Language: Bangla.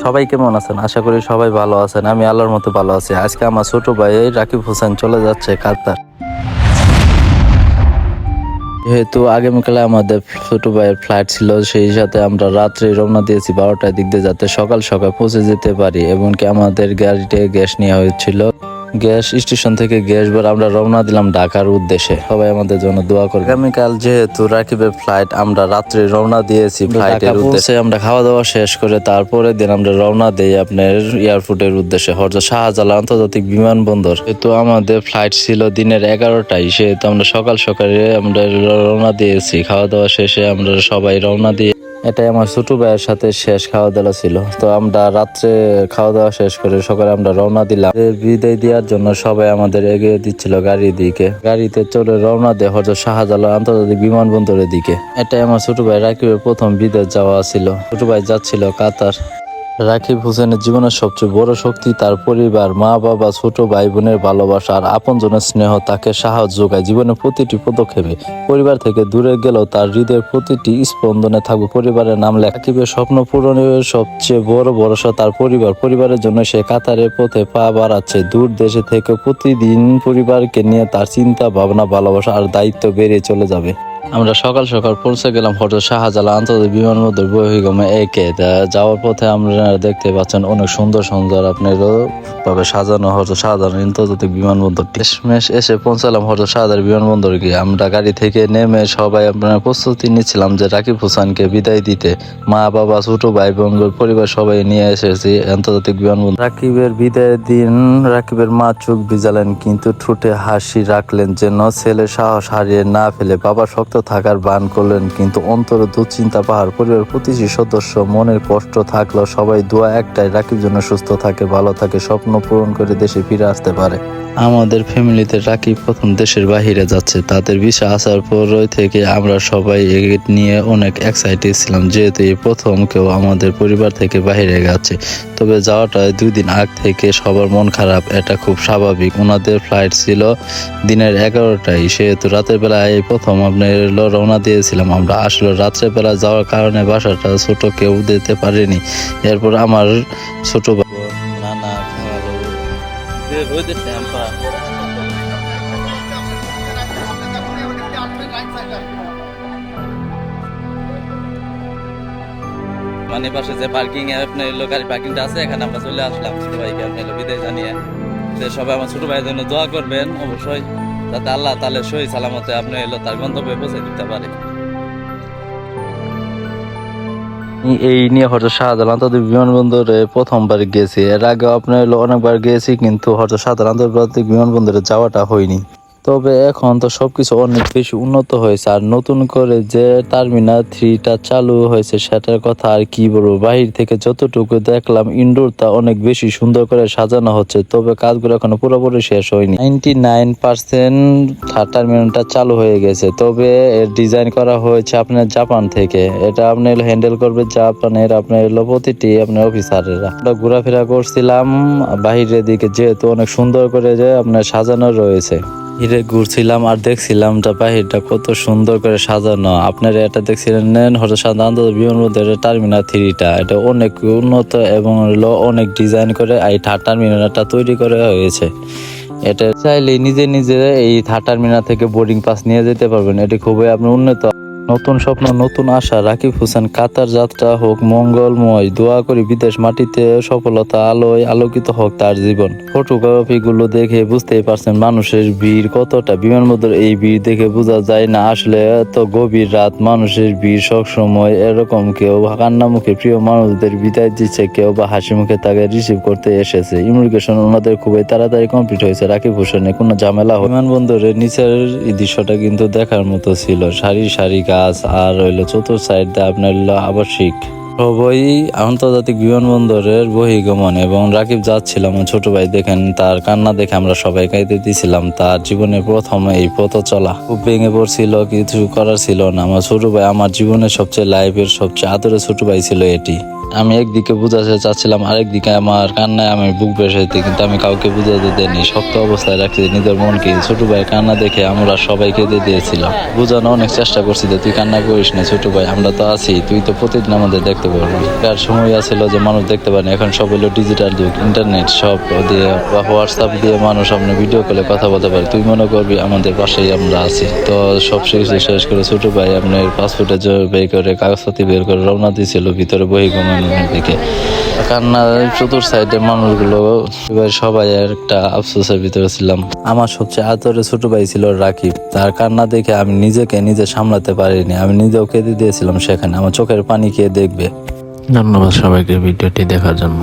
সবাই কেমন আছেন? আশা করি সবাই ভালো আছেন। আমি আল্লাহর মতো ভালো আছি। আজকে আমার ছোট ভাই রাকিব হোসেন চলে যাচ্ছে কাতার। যেহেতু আগামীকালে আমাদের ছোট ভাইয়ের ফ্লাইট ছিল, সেই সাথে আমরা রাত্রে রওনা দিয়েছি 12টার দিক দিয়ে, যাতে সকাল সকাল পৌঁছে যেতে পারি। এমনকি আমাদের গাড়িতে গ্যাস নেওয়া হয়েছিল। গ্যাস স্টেশন থেকে গ্যাস ভরে আমরা রওনা দিলাম ঢাকার উদ্দেশ্যে। সবাই আমাদের জন্য দোয়া করবে। আগামীকাল যেহেতু রাকিবের ফ্লাইট, আমরা রাত্রে রওনা দিয়েছি ফ্লাইটের উদ্দেশ্যে। আমরা খাওয়া দাওয়া শেষ করে তারপরে দিন আমরা রওনা দিই আপনার এয়ারপোর্টের উদ্দেশ্যে, হযরত শাহজালাল আন্তর্জাতিক বিমানবন্দর। যেহেতু আমাদের ফ্লাইট ছিল দিনের 11টায়, সেহেতু আমরা সকাল সকালে আমরা রওনা দিয়েছি। খাওয়া দাওয়া শেষে আমরা সবাই রওনা দিয়ে, এটাই আমার ছোট ভাইয়ের সাথে শেষ খাওয়া দাওয়া ছিল। তো আমরা রাত্রে খাওয়া দাওয়া শেষ করে সকালে আমরা রওনা দিলাম। বিদায় দেওয়ার জন্য সবাই আমাদের এগিয়ে দিচ্ছিল গাড়ির দিকে। গাড়িতে চলে রওনা দেয় হযরত শাহজালাল আন্তর্জাতিক বিমানবন্দরের দিকে। এটাই আমার ছোট ভাই রাকিবের প্রথম বিদেশ যাওয়া ছিল। ছোট ভাই যাচ্ছিল কাতার। রাকিব হোসেনের জীবনের সবচেয়ে বড় শক্তি তার পরিবার, মা বাবা, ছোট ভাই বোনের ভালোবাসা আর আপনজনের স্নেহ তাকে সাহস যোগায় জীবনের প্রতিটি পদক্ষেপে। পরিবার থেকে দূরে গেলেও তার হৃদয়ের প্রতিটি স্পন্দনে থাকবে পরিবারের নাম লেখা। রাকিবের স্বপ্ন পূরণের সবচেয়ে বড় ভরসা তার পরিবার। পরিবারের জন্য সে কাতারের পথে পা বাড়াচ্ছে। দূর দেশে থেকে প্রতিদিন পরিবারকে নিয়ে তার চিন্তা ভাবনা, ভালোবাসা আর দায়িত্ব বেড়ে চলে যাবে। আমরা সকাল সকাল পৌঁছে গেলাম হযরত শাহজালাল আন্তর্জাতিক বিমানবন্দর বহির্গমে একে। যাওয়ার পথে আমরা দেখতে পাচ্ছেন অনেক সুন্দর সুন্দর আপনারও ভাবে সাজানো হযরত শাহজালাল আন্তর্জাতিক বিমানবন্দরটি। শেষমেশ এসে পৌঁছালাম হযরত শাহজালাল বিমানবন্দর গিয়ে। আমরা গাড়ি থেকে নেমে সবাই আপনার প্রস্তুতি নিচ্ছিলাম যে রাকিব হোসেনকে বিদায় দিতে। মা বাবা, ছোট ভাই বোন, পরিবার সবাই নিয়ে এসেছি আন্তর্জাতিক বিমানবন্দর। রাকিবের বিদায়ের দিন রাকিবের মা চোখ ভিজালেন, কিন্তু ঠোঁটে হাসি রাখলেন যেন ছেলে সাহস হারিয়ে না ফেলে। বাবা শক্ত থাকার বান করলেন, কিন্তু অন্তরে দুশ্চিন্তা পাহাড়। পরিবারের প্রতিটি সদস্য মনের কষ্ট থাকলেও সবাই দোয়া একটাই, রাকিব যেন সুস্থ থাকে, ভালো থাকে, স্বপ্ন পূরণ করে দেশে ফিরে আসতে পারে। আমাদের ফ্যামিলিতে রাকিব প্রথম দেশের বাহিরে যাচ্ছে। তাদের ভিসা আসার পর থেকে আমরা সবাই নিয়ে অনেক এক্সাইটেড ছিলাম, যেহেতু এই প্রথম কেউ আমাদের পরিবার থেকে বাহিরে গেছে। তবে যাওয়াটা 2 দিন আগ থেকে সবার মন খারাপ, এটা খুব স্বাভাবিক। ওনাদের ফ্লাইট ছিল দিনের 11টায়, সেহেতু রাতের বেলায় এই প্রথম আপনার রওনা দিয়েছিলাম আমরা। আসলে রাত্রের বেলা যাওয়ার কারণে বাসাটা ছোট কেউ দিতে পারেনি। এরপর আমার ছোট নানা মানে পাশে যে পার্কিং আপনার গাড়ি পার্কিংটা আছে, এখানে আমরা চলে আসলাম ছোট ভাইকে আপনার বিদায় জানিয়ে। সবাই আমার ছোট ভাইয়ের জন্য দোয়া করবেন অবশ্যই, যাতে আল্লাহ তাআলা সহি সালামতে আপনি তার গন্তব্যে পৌঁছে দিতে পারে। এই নিয়ে হযরত শাহজালাল আন্তর্জাতিক বিমানবন্দরে প্রথমবার গেছি। এর আগে আপনার অনেকবার গিয়েছি, কিন্তু হযরত শাহজালাল আন্তর্জাতিক বিমানবন্দরে যাওয়াটা হয়নি। তবে এখন তো সবকিছু অনেক বেশি উন্নত হয়েছে। আর নতুন করে যে টার্মিনাল 3টা চালু হয়েছে, সেটার কথা আর কি বলবো। বাহির থেকে যতটুকু দেখলাম ইনডোরটা অনেক বেশি সুন্দর করে সাজানো হচ্ছে, তবে কাজগুলো এখনো পুরোপুরি শেষ হয়নি। 99% টার্মিনালটা চালু হয়ে গেছে। তবে এর ডিজাইন করা হয়েছে আপনার জাপান থেকে। এটা আপনার হ্যান্ডেল করবে জাপানের আপনার প্রতিটি আপনার অফিসারেরা। আমরা ঘোরাফেরা করছিলাম বাহিরের দিকে, যেহেতু অনেক সুন্দর করে যে আপনার সাজানো রয়েছে। হিরে ঘুরছিলাম আর দেখছিলাম বাহিরটা কত সুন্দর করে সাজানো। আপনারা এটা দেখছিলেন হযরত শাহজালাল আন্তর্জাতিক বিমানবন্দরের টার্মিনাল 3টা। এটা অনেক উন্নত এবং অনেক ডিজাইন করে এই টার্মিনালটা তৈরি করা হয়েছে। এটা চাইলে নিজে নিজে এই টার্মিনাল থেকে বোর্ডিং পাস নিয়ে যেতে পারবেন। এটি খুবই আপনার উন্নত। নতুন স্বপ্ন, নতুন আশা। রাকিব হোসেন কাতার যাত্রা হোক মঙ্গলময়। দোয়া করি বিদেশ মাটিতে সফলতা আলোয় আলোকিত হোক তার জীবন। ফটোগ্রাফি গুলো দেখে বুঝতেই পারছেন মানুষের ভিড় কতটা। বিমানবন্দর এই ভিড় দেখে বোঝা যায় না আসলে এত গভীর রাত মানুষের ভিড় সবসময় এরকম। কেউ কান্না মুখে প্রিয় মানুষদের বিদায় দিচ্ছে, কেউ বা হাসি মুখে তাকে রিসিভ করতে এসেছে। ইমিগ্রেশন ওনাদের খুবই তাড়াতাড়ি কমপ্লিট হয়েছে। রাকিব হোসেনের কোনো ঝামেলা হয়। বিমানবন্দরের নিচের এই দৃশ্যটা কিন্তু দেখার মতো ছিল। সারি সারি গাছ আর হইলো চতুর্থ সাইড দিয়ে আপনার আবাসিক। সবাই আন্তর্জাতিক বিমানবন্দরের বহির্গমন এবং রাকিব যাচ্ছিল। আমার ছোট ভাই দেখেন, তার কান্না দেখে আমরা সবাই কাঁদতে দিয়েছিলাম। তার জীবনে প্রথম এই পথ চলা, খুব ভেঙে পড়ছিল, কিছু করার ছিল না। আমার ছোট ভাই আমার জীবনের সবচেয়ে লাইফের সবচেয়ে আদরের ছোট ভাই ছিল এটি। আমি একদিকে বুঝাতে চাচ্ছিলাম, আরেকদিকে আমার কান্নায় আমি বুক বেসাইতে, কিন্তু আমি কাউকে বুঝাতে দেয়নি, শক্ত অবস্থায় রাখছি নিজের মনকে। ছোট ভাই কান্না দেখে আমরা সবাই কেঁদে দিয়েছিলাম। বোঝানো অনেক চেষ্টা করছি যে তুই কান্না করিস না ছোট ভাই, আমরা তো আছি, তুই তো প্রতিদিন আমাদের দেখতে পারবি। তার সময় আছিল যে মানুষ দেখতে পারে না, এখন সব হলো ডিজিটাল যুগ, ইন্টারনেট সব দিয়ে বা হোয়াটসঅ্যাপ দিয়ে মানুষ আপনি ভিডিও কলে কথা বলতে পারে। তুই মনে করবি আমাদের পাশেই আমরা আছি। তো সব শেষ করে ছোট ভাই আপনার পাসপোর্টে বের করে কাগজপাতি বের করে রওনা দিয়েছিল ভিতরে বহির্গমনের দিকে। কান্নার চতুর সাইডে মানুষগুলো, এবার সবাই একটা আফসোসের ভিতরে ছিলাম। আমার সবচেয়ে আদরের ছোট ভাই ছিল রাকিব। তার কান্না দেখে আমি নিজেকে নিজে সামলাতে পারিনি, আমি নিজেও কেঁদে দিয়েছিলাম সেখানে। আমার চোখের পানি কে দেখবে। ধন্যবাদ সবাইকে ভিডিওটি দেখার জন্য।